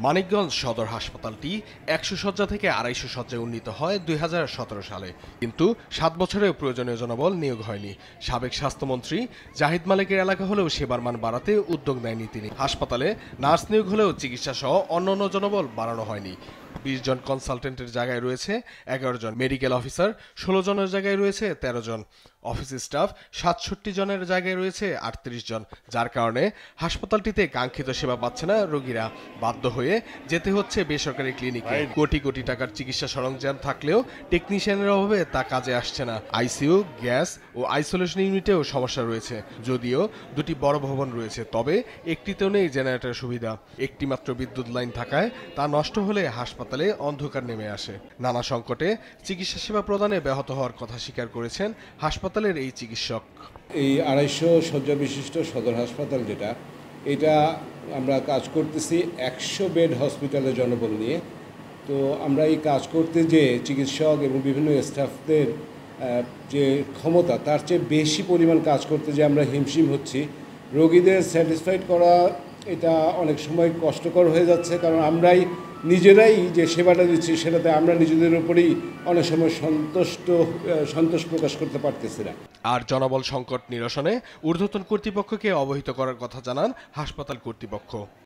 মানিকগঞ্জ সদর হাসপাতালটি ১০০ শয্যা থেকে ২৫০ শয্যায় উন্নীত হয় ২০১৭ সালে, কিন্তু ৭ বছরেও প্রয়োজনীয় জনবল নিয়োগ হয়নি। সাবেক স্বাস্থ্যমন্ত্রী জাহিদ মালিকের এলাকা হলেও সেবার মান বাড়াতে উদ্যোগ নেয়নি তিনি। হাসপাতালে নার্স নিয়োগ হলেও চিকিৎসা সহ অন্যান্য জনবল বাড়ানো হয়নি। ২০ জন কনসালটেন্টের জায়গায় রয়েছে ১১ জন, মেডিকেল অফিসার ১৬ জনের জায়গায় রয়েছে ১৩ জন, অফিস স্টাফ ৬৭ জনের জায়গায় রয়েছে ৩৮ জন, যার কারণে হাসপাতালটিতে কাঙ্ক্ষিত সেবা পাচ্ছে না রোগীরা। বাধ্য হয়ে যেতে হচ্ছে বেসরকারি ক্লিনিকে। কোটি কোটি টাকার চিকিৎসা সরঞ্জাম থাকলেও টেকনিশিয়ানের অভাবে তা কাজে আসছে না। আইসিইউ, গ্যাস ও আইসোলেশন ইউনিটেও সমস্যা রয়েছে। যদিও দুটি বড় ভবন রয়েছে, তবে একটিতেও নেই জেনারেটর সুবিধা। একটি মাত্র বিদ্যুৎ লাইন থাকায় তা নষ্ট হলে হাসপাতালে অন্ধকার নেমে আসে। নানা সংকটে চিকিৎসা সেবা প্রদানে ব্যাহত হওয়ার কথা স্বীকার করেছেন হাসপাতালের এই চিকিৎসক। এই ২৫০ শয্যা বিশিষ্ট সদর হাসপাতাল যেটা, এটা আমরা কাজ করতেছি ১০০ বেড হসপিটালের জনবল নিয়ে। তো আমরা এই কাজ করতে যে চিকিৎসক এবং বিভিন্ন স্টাফদের যে ক্ষমতা, তার চেয়ে বেশি পরিমাণ কাজ করতে যে আমরা হিমশিম হচ্ছি। রোগীদের স্যাটিসফাইড করা এটা অনেক সময় কষ্টকর হয়ে যাচ্ছে, কারণ আমরাই নিজেরাই যে সেবাটা দিচ্ছি সেটাতে আমরা নিজেদের উপরেই অনেক সময় সন্তোষ প্রকাশ করতে পারতেছি না। আর জনবল সংকট নিরসনে ঊর্ধ্বতন কর্তৃপক্ষকে অবহিত করার কথা জানান হাসপাতাল কর্তৃপক্ষ।